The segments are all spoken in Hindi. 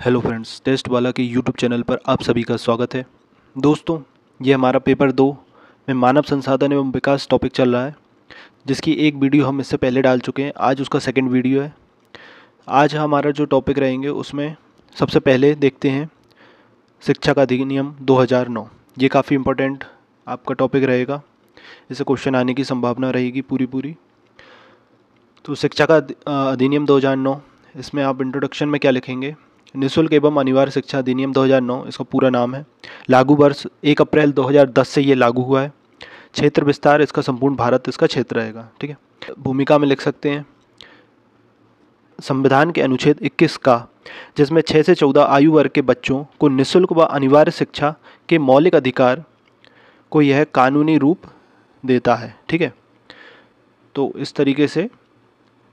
हेलो फ्रेंड्स, टेस्ट वाला के यूट्यूब चैनल पर आप सभी का स्वागत है। दोस्तों, ये हमारा पेपर 2 में मानव संसाधन एवं विकास टॉपिक चल रहा है, जिसकी एक वीडियो हम इससे पहले डाल चुके हैं। आज उसका सेकंड वीडियो है। आज हमारा जो टॉपिक रहेंगे उसमें सबसे पहले देखते हैं शिक्षा का अधिनियम 2009। ये काफ़ी इम्पोर्टेंट आपका टॉपिक रहेगा, इससे क्वेश्चन आने की संभावना रहेगी पूरी। तो शिक्षा का अधिनियम 2009, इसमें आप इंट्रोडक्शन में क्या लिखेंगे? निःशुल्क एवं अनिवार्य शिक्षा अधिनियम 2009 इसका पूरा नाम है। लागू वर्ष 1 अप्रैल 2010 से ये लागू हुआ है। क्षेत्र विस्तार इसका संपूर्ण भारत इसका क्षेत्र रहेगा। ठीक है। भूमिका में लिख सकते हैं संविधान के अनुच्छेद 21 का, जिसमें 6 से 14 आयु वर्ग के बच्चों को निःशुल्क व अनिवार्य शिक्षा के मौलिक अधिकार को यह कानूनी रूप देता है। ठीक है। तो इस तरीके से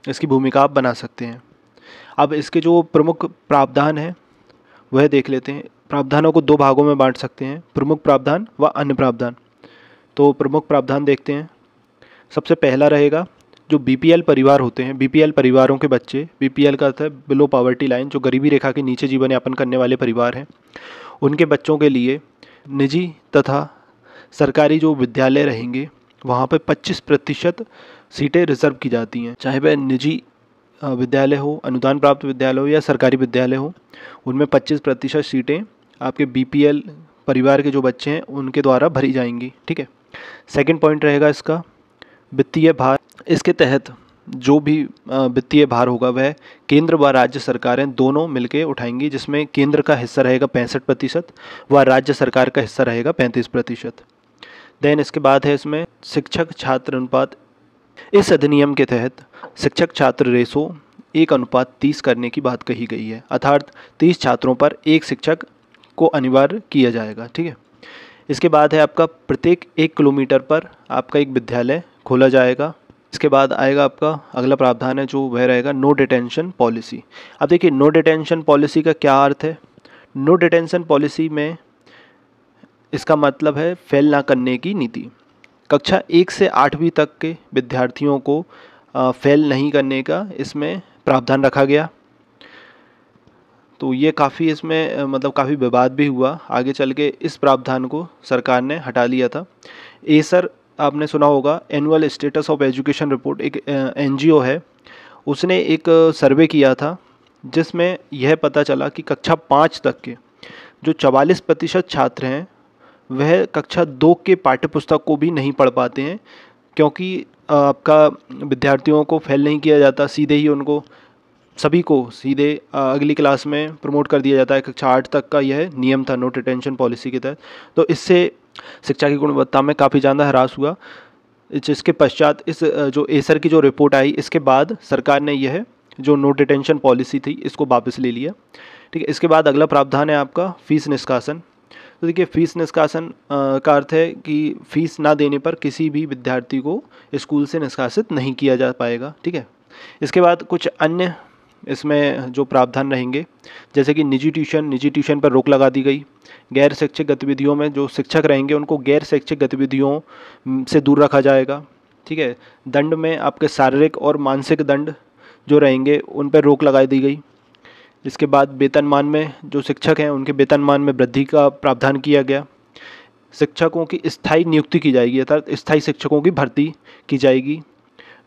इसकी भूमिका आप बना सकते हैं। अब इसके जो प्रमुख प्रावधान हैं वह देख लेते हैं। प्रावधानों को दो भागों में बांट सकते हैं, प्रमुख प्रावधान व अन्य प्रावधान। तो प्रमुख प्रावधान देखते हैं। सबसे पहला रहेगा जो बीपीएल परिवार होते हैं, बीपीएल परिवारों के बच्चे, बीपीएल का अर्थ है बिलो पॉवर्टी लाइन, जो गरीबी रेखा के नीचे जीवन यापन करने वाले परिवार हैं, उनके बच्चों के लिए निजी तथा सरकारी जो विद्यालय रहेंगे वहाँ पर 25% सीटें रिजर्व की जाती हैं। चाहे वह निजी विद्यालय हो, अनुदान प्राप्त विद्यालय हो या सरकारी विद्यालय हो, उनमें 25% सीटें आपके बीपीएल परिवार के जो बच्चे हैं उनके द्वारा भरी जाएंगी। ठीक है। सेकंड पॉइंट रहेगा इसका वित्तीय भार। इसके तहत जो भी वित्तीय भार होगा वह केंद्र व राज्य सरकारें दोनों मिलकर उठाएंगी, जिसमें केंद्र का हिस्सा रहेगा 65% व राज्य सरकार का हिस्सा रहेगा 35%। देन इसके बाद है इसमें शिक्षक छात्र अनुपात। इस अधिनियम के तहत शिक्षक छात्र रेशो 1:30 करने की बात कही गई है, अर्थात 30 छात्रों पर एक शिक्षक को अनिवार्य किया जाएगा। ठीक है। इसके बाद है आपका प्रत्येक 1 किलोमीटर पर आपका एक विद्यालय खोला जाएगा। इसके बाद आएगा आपका अगला प्रावधान है जो वह रहेगा नो डिटेंशन पॉलिसी। अब देखिए, नो डिटेंशन पॉलिसी का क्या अर्थ है? नो डिटेंशन पॉलिसी में इसका मतलब है फेल ना करने की नीति। कक्षा 1 से 8वीं तक के विद्यार्थियों को फेल नहीं करने का इसमें प्रावधान रखा गया। तो ये काफ़ी इसमें मतलब काफ़ी विवाद भी हुआ। आगे चल के इस प्रावधान को सरकार ने हटा लिया था। एसर आपने सुना होगा, annual status of education report, एक एनजीओ है, उसने एक सर्वे किया था जिसमें यह पता चला कि कक्षा 5 तक के जो 44% छात्र हैं वह कक्षा 2 के पाठ्यपुस्तक को भी नहीं पढ़ पाते हैं, क्योंकि आपका विद्यार्थियों को फेल नहीं किया जाता, सीधे ही उनको सभी को सीधे अगली क्लास में प्रमोट कर दिया जाता है। कक्षा 8 तक का यह नियम था नो डिटेंशन पॉलिसी के तहत। तो इससे शिक्षा की गुणवत्ता में काफ़ी ज़्यादा ह्रास हुआ। इसके पश्चात इस जो एसर की जो रिपोर्ट आई, इसके बाद सरकार ने यह जो नो डिटेंशन पॉलिसी थी इसको वापस ले लिया। ठीक है। इसके बाद अगला प्रावधान है आपका फीस निष्कासन। तो देखिए, फीस निष्कासन का अर्थ है कि फ़ीस ना देने पर किसी भी विद्यार्थी को स्कूल से निष्कासित नहीं किया जा पाएगा। ठीक है। इसके बाद कुछ अन्य इसमें जो प्रावधान रहेंगे, जैसे कि निजी ट्यूशन पर रोक लगा दी गई। गैर शैक्षिक गतिविधियों में जो शिक्षक रहेंगे उनको गैर शैक्षिक गतिविधियों से दूर रखा जाएगा। ठीक है। दंड में आपके शारीरिक और मानसिक दंड जो रहेंगे उन पर रोक लगा दी गई। इसके बाद वेतनमान में जो शिक्षक हैं उनके वेतनमान में वृद्धि का प्रावधान किया गया। शिक्षकों की स्थायी नियुक्ति की जाएगी, अर्थात स्थायी शिक्षकों की भर्ती की जाएगी।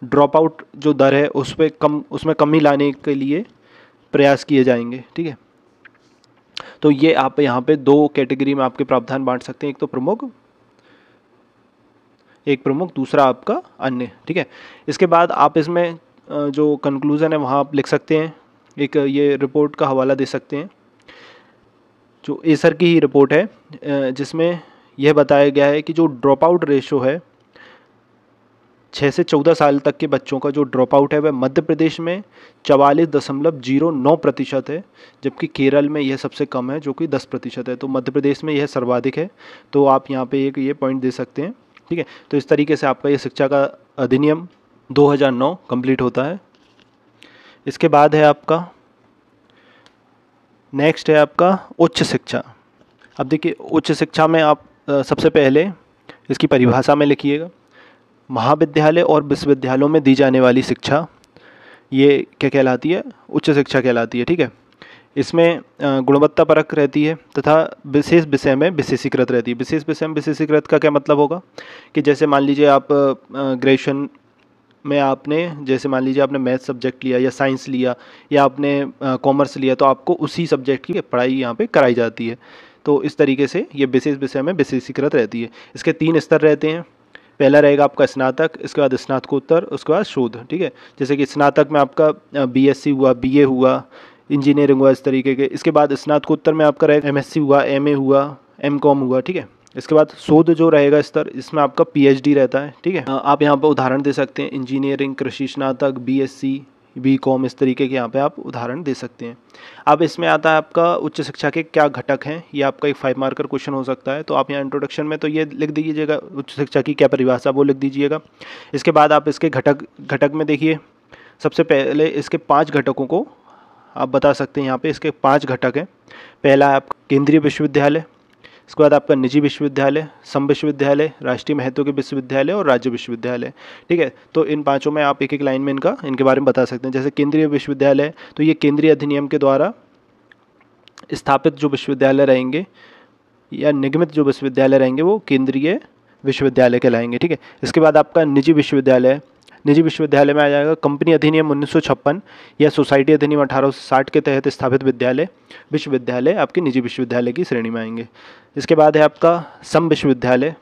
ड्रॉप आउट जो दर है उसमें कमी लाने के लिए प्रयास किए जाएंगे। ठीक है। तो ये आप यहाँ पे 2 कैटेगरी में आपके प्रावधान बांट सकते हैं, एक प्रमुख, दूसरा आपका अन्य। ठीक है। इसके बाद आप इसमें जो कंक्लूज़न है वहाँ आप लिख सकते हैं, एक ये रिपोर्ट का हवाला दे सकते हैं जो एसर की ही रिपोर्ट है, जिसमें यह बताया गया है कि जो ड्रॉप आउट रेशो है 6 से 14 साल तक के बच्चों का जो ड्रॉप आउट है वह मध्य प्रदेश में 44.09% है, जबकि केरल में यह सबसे कम है जो कि 10% है। तो मध्य प्रदेश में यह सर्वाधिक है। तो आप यहाँ पे एक ये पॉइंट दे सकते हैं। ठीक है। तो इस तरीके से आपका ये शिक्षा का अधिनियम 2009 कंप्लीट होता है। इसके बाद है आपका नेक्स्ट है आपका उच्च शिक्षा। अब देखिए, उच्च शिक्षा में आप सबसे पहले इसकी परिभाषा में लिखिएगा, महाविद्यालय और विश्वविद्यालयों में दी जाने वाली शिक्षा ये क्या कहलाती है? उच्च शिक्षा कहलाती है। ठीक है। इसमें गुणवत्तापरक रहती है तथा विशेष विषय में विशेषीकृत रहती है। विशेष विषय में विशेषीकृत का क्या मतलब होगा कि जैसे मान लीजिए आप ग्रेजुएशन में आपने, जैसे मान लीजिए आपने मैथ सब्जेक्ट लिया या साइंस लिया या आपने कॉमर्स लिया, तो आपको उसी सब्जेक्ट की पढ़ाई यहाँ पे कराई जाती है। तो इस तरीके से ये विशेष विषय में विशेषीकृत रहती है। इसके 3 स्तर रहते हैं। पहला रहेगा आपका स्नातक, इसके बाद स्नातकोत्तर, उसके बाद शोध। ठीक है, जैसे कि स्नातक में आपका बीएससी हुआ, बीए हुआ, इंजीनियरिंग हुआ, इस तरीके के। इसके बाद स्नातकोत्तर में आपका रहेगा एमएससी हुआ, एमए हुआ, एमकॉम हुआ। ठीक है, इसके बाद शोध जो रहेगा स्तर, इसमें आपका पीएचडी रहता है। ठीक है, आप यहाँ पर उदाहरण दे सकते हैं इंजीनियरिंग, कृषि स्नातक, बीएससी, बीकॉम, इस तरीके के यहाँ पे आप उदाहरण दे सकते हैं। अब इसमें आता है आपका उच्च शिक्षा के क्या घटक हैं, ये आपका एक 5 मार्कर क्वेश्चन हो सकता है। तो आप यहाँ इंट्रोडक्शन में तो ये लिख दीजिएगा उच्च शिक्षा की क्या परिभाषा, वो लिख दीजिएगा। इसके बाद आप इसके घटक में देखिए, सबसे पहले इसके 5 घटकों को आप बता सकते हैं। यहाँ पे इसके 5 घटक हैं। पहला है आपका केंद्रीय विश्वविद्यालय, इसके बाद आपका निजी विश्वविद्यालय, सम विश्वविद्यालय, राष्ट्रीय महत्व के विश्वविद्यालय और राज्य विश्वविद्यालय। ठीक है, तो इन 5 में आप एक एक लाइन में इनके बारे में बता सकते हैं। जैसे केंद्रीय विश्वविद्यालय, तो ये केंद्रीय अधिनियम के द्वारा स्थापित जो विश्वविद्यालय रहेंगे या निगमित जो विश्वविद्यालय रहेंगे वो केंद्रीय विश्वविद्यालय कहलाएंगे। ठीक है, इसके बाद आपका निजी विश्वविद्यालय, निजी विश्वविद्यालय में आ जाएगा कंपनी अधिनियम 1956 या सोसाइटी अधिनियम 1860 के तहत स्थापित विश्वविद्यालय आपके निजी विश्वविद्यालय की श्रेणी में आएंगे। इसके बाद है आपका सम विश्वविद्यालय,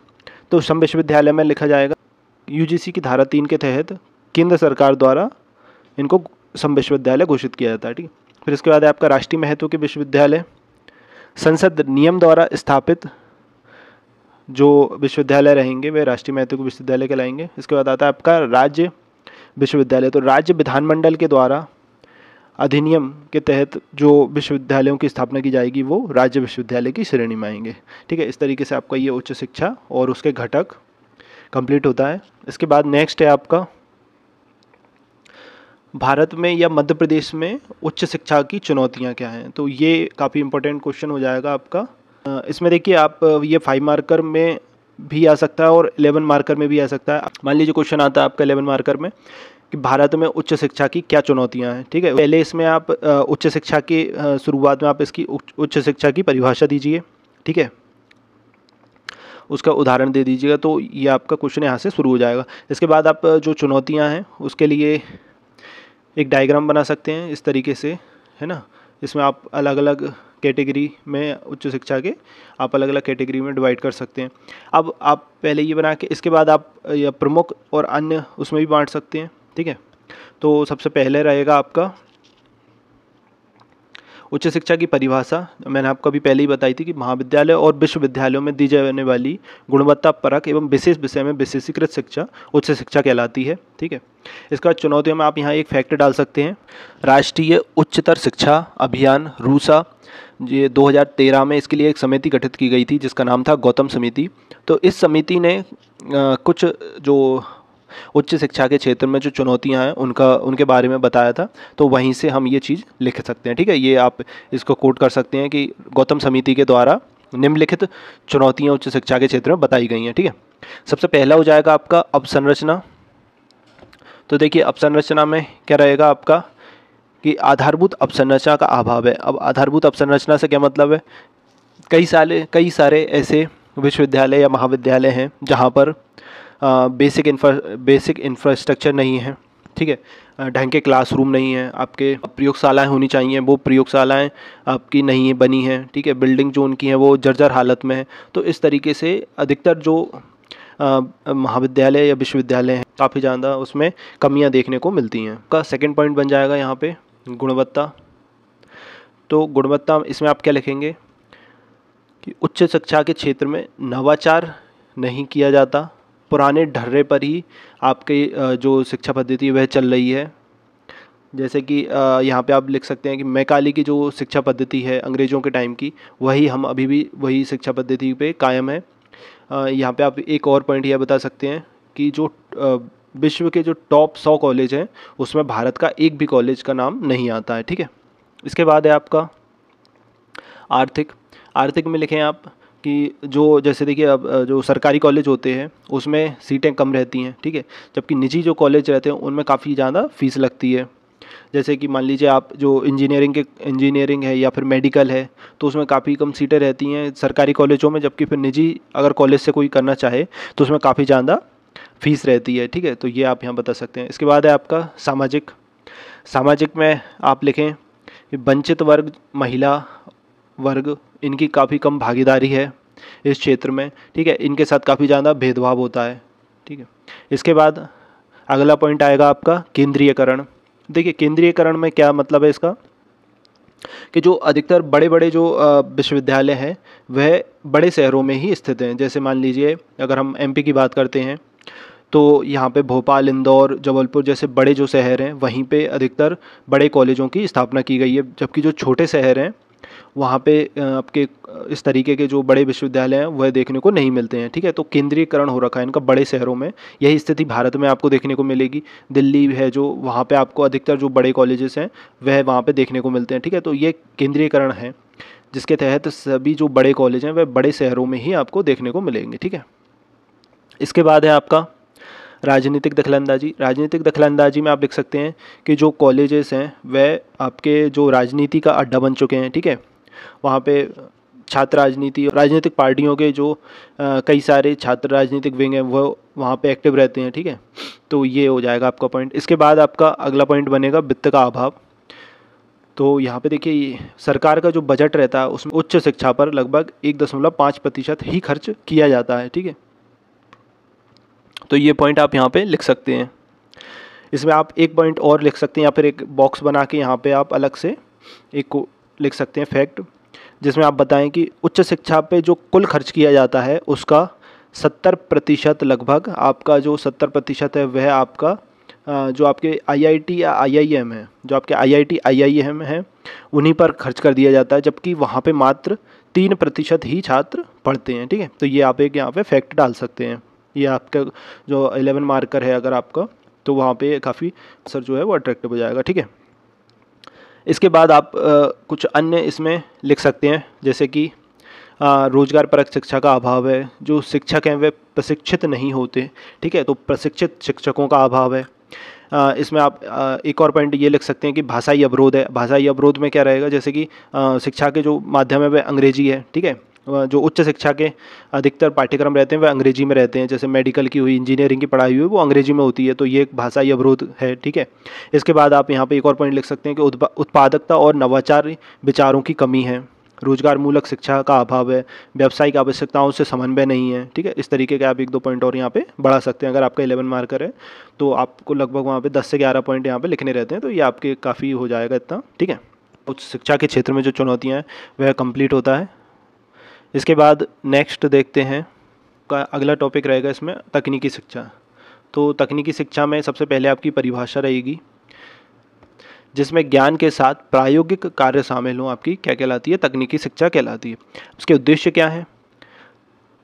तो सम विश्वविद्यालय में लिखा जाएगा यूजीसी की धारा 3 के तहत केंद्र सरकार द्वारा इनको सम विश्वविद्यालय घोषित किया जाता है। ठीक है, फिर इसके बाद है आपका राष्ट्रीय महत्व के विश्वविद्यालय, संसद नियम द्वारा स्थापित जो विश्वविद्यालय रहेंगे वे राष्ट्रीय महत्व के विश्वविद्यालय कहलाएंगे। इसके बाद आता है आपका राज्य विश्वविद्यालय, तो राज्य विधानमंडल के द्वारा अधिनियम के तहत जो विश्वविद्यालयों की स्थापना की जाएगी वो राज्य विश्वविद्यालय की श्रेणी में आएंगे। ठीक है, इस तरीके से आपका ये उच्च शिक्षा और उसके घटक कंप्लीट होता है। इसके बाद नेक्स्ट है आपका भारत में या मध्य प्रदेश में उच्च शिक्षा की चुनौतियां क्या हैं। तो ये काफ़ी इंपॉर्टेंट क्वेश्चन हो जाएगा आपका। इसमें देखिए आप ये 5 मार्कर में भी आ सकता है और 11 मार्कर में भी आ सकता है। मान लीजिए क्वेश्चन आता है आपका 11 मार्कर में कि भारत में उच्च शिक्षा की क्या चुनौतियां हैं। ठीक है, पहले इसमें आप उच्च शिक्षा की शुरुआत में आप इसकी उच्च शिक्षा की परिभाषा दीजिए। ठीक है, उसका उदाहरण दे दीजिएगा, तो ये आपका क्वेश्चन यहाँ से शुरू हो जाएगा। इसके बाद आप जो चुनौतियाँ हैं उसके लिए एक डायग्राम बना सकते हैं इस तरीके से, है ना। इसमें आप अलग अलग कैटेगरी में उच्च शिक्षा के आप अलग अलग कैटेगरी में डिवाइड कर सकते हैं। अब आप पहले ये बना के इसके बाद आप या प्रमुख और अन्य उसमें भी बांट सकते हैं। ठीक है, तो सबसे पहले रहेगा आपका उच्च शिक्षा की परिभाषा। मैंने आपको अभी पहले ही बताई थी कि महाविद्यालय और विश्वविद्यालयों में दी जाने वाली गुणवत्तापरक एवं विशेष विषय में विशेषीकृत शिक्षा उच्च शिक्षा कहलाती है। ठीक है, इसका चुनौतियों में आप यहाँ एक फैक्ट डाल सकते हैं, राष्ट्रीय उच्चतर शिक्षा अभियान रूसा, ये 2013 में इसके लिए एक समिति गठित की गई थी जिसका नाम था गौतम समिति। तो इस समिति ने कुछ जो उच्च शिक्षा के क्षेत्र में जो चुनौतियां हैं उनके बारे में बताया था, तो वहीं से हम ये चीज़ लिख सकते हैं। ठीक है, ये आप इसको कोट कर सकते हैं कि गौतम समिति के द्वारा निम्नलिखित चुनौतियां उच्च शिक्षा के क्षेत्र में बताई गई हैं। ठीक है, सबसे पहला हो जाएगा आपका अवसंरचना। तो देखिए अवसंरचना में क्या रहेगा आपका कि आधारभूत अवसंरचना का अभाव है। अब आधारभूत अवसंरचना से क्या मतलब है, कई सारे ऐसे विश्वविद्यालय या महाविद्यालय हैं जहाँ पर बेसिक इंफ्रास्ट्रक्चर नहीं है। ठीक है, ढंग के क्लासरूम नहीं है, आपके प्रयोगशालाएं होनी चाहिए, वो प्रयोगशालाएं आपकी नहीं बनी हैं। ठीक है, बिल्डिंग जो उनकी हैं वो जर्जर हालत में है। तो इस तरीके से अधिकतर जो महाविद्यालय या विश्वविद्यालय हैं काफ़ी ज़्यादा उसमें कमियां देखने को मिलती हैं। का सेकंड पॉइंट बन जाएगा यहाँ पे गुणवत्ता। तो गुणवत्ता इसमें आप क्या लिखेंगे कि उच्च शिक्षा के क्षेत्र में नवाचार नहीं किया जाता, पुराने ढर्रे पर ही आपके जो शिक्षा पद्धति है वह चल रही है। जैसे कि यहाँ पे आप लिख सकते हैं कि मैकाले की जो शिक्षा पद्धति है अंग्रेज़ों के टाइम की, वही हम अभी भी वही शिक्षा पद्धति पे कायम है। यहाँ पे आप एक और पॉइंट यह बता सकते हैं कि जो विश्व के जो टॉप 100 कॉलेज हैं उसमें भारत का एक भी कॉलेज का नाम नहीं आता है। ठीक है, इसके बाद है आपका आर्थिक में लिखें आप कि जो जैसे देखिए अब जो सरकारी कॉलेज होते हैं उसमें सीटें कम रहती हैं। ठीक है, जबकि निजी जो कॉलेज रहते हैं उनमें काफ़ी ज़्यादा फीस लगती है। जैसे कि मान लीजिए आप जो इंजीनियरिंग है या फिर मेडिकल है, तो उसमें काफ़ी कम सीटें रहती हैं सरकारी कॉलेजों में, जबकि फिर निजी अगर कॉलेज से कोई करना चाहे तो उसमें काफ़ी ज़्यादा फीस रहती है, ठीक है। तो ये आप यहाँ बता सकते हैं। इसके बाद है आपका सामाजिक। सामाजिक में आप लिखें कि वंचित वर्ग, महिला वर्ग, इनकी काफ़ी कम भागीदारी है इस क्षेत्र में, ठीक है। इनके साथ काफ़ी ज़्यादा भेदभाव होता है, ठीक है। इसके बाद अगला पॉइंट आएगा आपका केंद्रीयकरण। देखिए केंद्रीयकरण में क्या मतलब है इसका, कि जो अधिकतर बड़े बड़े जो विश्वविद्यालय हैं वह बड़े शहरों में ही स्थित हैं। जैसे मान लीजिए अगर हम एमपी की बात करते हैं तो यहाँ पे भोपाल, इंदौर, जबलपुर जैसे बड़े जो शहर हैं वहीं पे अधिकतर बड़े कॉलेजों की स्थापना की गई है, जबकि जो छोटे शहर हैं वहाँ पे आपके इस तरीके के जो बड़े विश्वविद्यालय हैं वह देखने को नहीं मिलते हैं, ठीक है। तो केंद्रीयकरण हो रखा है इनका बड़े शहरों में। यही स्थिति भारत में आपको देखने को मिलेगी। दिल्ली है जो, वहाँ पे आपको अधिकतर जो बड़े कॉलेजेस हैं वह वहाँ पे देखने को मिलते हैं, ठीक है। तो ये केंद्रीयकरण है जिसके तहत सभी जो बड़े कॉलेज हैं वह बड़े शहरों में ही आपको देखने को मिलेंगे, ठीक है। इसके बाद है आपका राजनीतिक दखलंदाजी। राजनीतिक दखलंदाजी में आप लिख सकते हैं कि जो कॉलेजेस हैं वह आपके जो राजनीति का अड्डा बन चुके हैं, ठीक है। वहाँ पे छात्र राजनीति, राजनीतिक पार्टियों के जो कई सारे छात्र राजनीतिक विंग हैं वो वहाँ पे एक्टिव रहते हैं, ठीक है। तो ये हो जाएगा आपका पॉइंट। इसके बाद आपका अगला पॉइंट बनेगा वित्त का अभाव। तो यहाँ पे देखिए सरकार का जो बजट रहता है उसमें उच्च शिक्षा पर लगभग 1.5% ही खर्च किया जाता है, ठीक है। तो ये पॉइंट आप यहाँ पे लिख सकते हैं। इसमें आप एक पॉइंट और लिख सकते हैं या फिर एक बॉक्स बना के यहाँ पे आप अलग से एक को लिख सकते हैं फैक्ट, जिसमें आप बताएं कि उच्च शिक्षा पे जो कुल खर्च किया जाता है उसका 70% लगभग, आपका जो 70% है वह आपका जो आपके आईआईटी या आईआईएम है, जो आपके आईआईटी आईआईएम है उन्हीं पर खर्च कर दिया जाता है, जबकि वहाँ पे मात्र 3% ही छात्र पढ़ते हैं, ठीक है। तो ये आप एक यहाँ पे फैक्ट डाल सकते हैं। ये आपका जो 11 मार्कर है अगर आपका, तो वहाँ पे काफ़ी आंसर जो है वो अट्रैक्टिव हो जाएगा, ठीक है। इसके बाद आप कुछ अन्य इसमें लिख सकते हैं, जैसे कि रोजगार परक शिक्षा का अभाव है, जो शिक्षक हैं वे प्रशिक्षित नहीं होते, ठीक है। तो प्रशिक्षित शिक्षकों का अभाव है। इसमें आप एक और पॉइंट ये लिख सकते हैं कि भाषाई अवरोध है। भाषाई अवरोध में क्या रहेगा, जैसे कि शिक्षा के जो माध्यम है वह अंग्रेजी है, ठीक है। जो उच्च शिक्षा के अधिकतर पाठ्यक्रम रहते हैं वह अंग्रेजी में रहते हैं, जैसे मेडिकल की हुई, इंजीनियरिंग की पढ़ाई हुई वो अंग्रेजी में होती है, तो ये एक भाषाई अवरोध है, ठीक है। इसके बाद आप यहाँ पे एक और पॉइंट लिख सकते हैं कि उत्पादकता और नवाचार विचारों की कमी है, रोजगार मूलक शिक्षा का अभाव है, व्यावसायिक आवश्यकताओं से समन्वय नहीं है, ठीक है। इस तरीके के आप एक दो पॉइंट और यहाँ पे बढ़ा सकते हैं। अगर आपका 11 मार्कर है तो आपको लगभग वहाँ पे 10 से 11 पॉइंट यहाँ पे लिखने रहते हैं, तो ये आपके काफ़ी हो जाएगा इतना, ठीक है। उच्च शिक्षा के क्षेत्र में जो चुनौतियाँ हैं वह कंप्लीट होता है। इसके बाद नेक्स्ट देखते हैं का अगला टॉपिक रहेगा इसमें तकनीकी शिक्षा। तो तकनीकी शिक्षा में सबसे पहले आपकी परिभाषा रहेगी, जिसमें ज्ञान के साथ प्रायोगिक कार्य शामिल हों, आपकी क्या कहलाती है, तकनीकी शिक्षा कहलाती है। उसके उद्देश्य क्या है,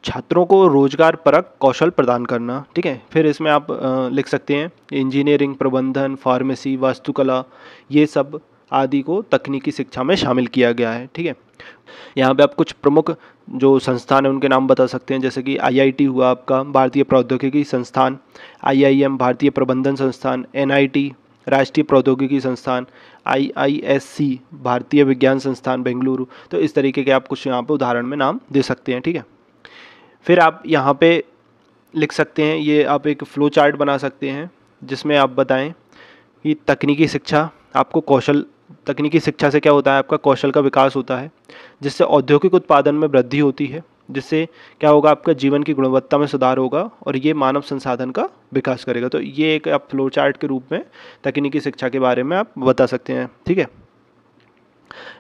छात्रों को रोजगार परक कौशल प्रदान करना, ठीक है। फिर इसमें आप लिख सकते हैं इंजीनियरिंग, प्रबंधन, फार्मेसी, वास्तुकला, ये सब आदि को तकनीकी शिक्षा में शामिल किया गया है, ठीक है। यहाँ पे आप कुछ प्रमुख जो संस्थान हैं उनके नाम बता सकते हैं, जैसे कि आईआईटी हुआ आपका, भारतीय प्रौद्योगिकी संस्थान, आईआईएम, भारतीय प्रबंधन संस्थान, एनआईटी, राष्ट्रीय प्रौद्योगिकी संस्थान, आईआईएससी, भारतीय विज्ञान संस्थान बेंगलुरु। तो इस तरीके के आप कुछ यहाँ पे उदाहरण में नाम दे सकते हैं, ठीक है। फिर आप यहाँ पे लिख सकते हैं, ये आप एक फ्लो चार्ट बना सकते हैं जिसमें आप बताएं कि तकनीकी शिक्षा आपको कौशल, तकनीकी शिक्षा से क्या होता है, आपका कौशल का विकास होता है, जिससे औद्योगिक उत्पादन में वृद्धि होती है, जिससे क्या होगा, आपका जीवन की गुणवत्ता में सुधार होगा और ये मानव संसाधन का विकास करेगा। तो ये एक आप फ्लो चार्ट के रूप में तकनीकी शिक्षा के बारे में आप बता सकते हैं, ठीक है।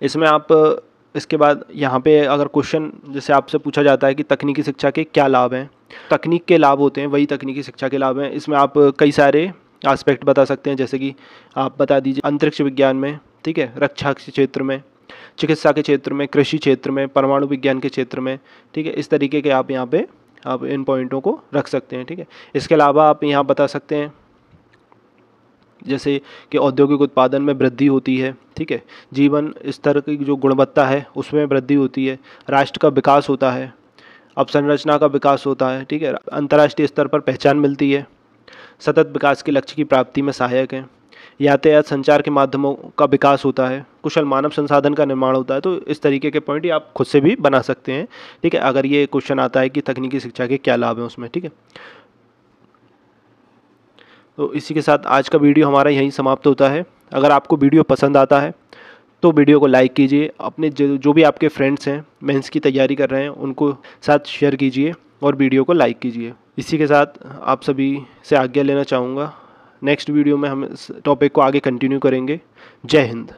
इसमें आप इसके बाद यहाँ पे अगर क्वेश्चन जैसे आपसे पूछा जाता है कि तकनीकी शिक्षा के क्या लाभ हैं, तकनीक के लाभ होते हैं वही तकनीकी शिक्षा के लाभ हैं। इसमें आप कई सारे एस्पेक्ट बता सकते हैं, जैसे कि आप बता दीजिए अंतरिक्ष विज्ञान में, ठीक है, रक्षा के क्षेत्र में, चिकित्सा के क्षेत्र में, कृषि क्षेत्र में, परमाणु विज्ञान के क्षेत्र में, ठीक है। इस तरीके के आप यहाँ पे आप इन पॉइंटों को रख सकते हैं, ठीक है। इसके अलावा आप यहाँ बता सकते हैं जैसे कि औद्योगिक उत्पादन में वृद्धि होती है, ठीक है, जीवन स्तर की जो गुणवत्ता है उसमें वृद्धि होती है, राष्ट्र का विकास होता है, अवसंरचना का विकास होता है, ठीक है, अंतर्राष्ट्रीय स्तर पर पहचान मिलती है, सतत विकास के लक्ष्य की प्राप्ति में सहायक है। यातायात संचार के माध्यमों का विकास होता है, कुशल मानव संसाधन का निर्माण होता है। तो इस तरीके के पॉइंट आप खुद से भी बना सकते हैं, ठीक है, अगर ये क्वेश्चन आता है कि तकनीकी शिक्षा के क्या लाभ हैं उसमें, ठीक है। तो इसी के साथ आज का वीडियो हमारा यहीं समाप्त होता है। अगर आपको वीडियो पसंद आता है तो वीडियो को लाइक कीजिए, अपने जो भी आपके फ्रेंड्स हैं मेंस की तैयारी कर रहे हैं उनको साथ शेयर कीजिए और वीडियो को लाइक कीजिए। इसी के साथ आप सभी से आज्ञा लेना चाहूँगा। नेक्स्ट वीडियो में हम इस टॉपिक को आगे कंटिन्यू करेंगे। जय हिंद।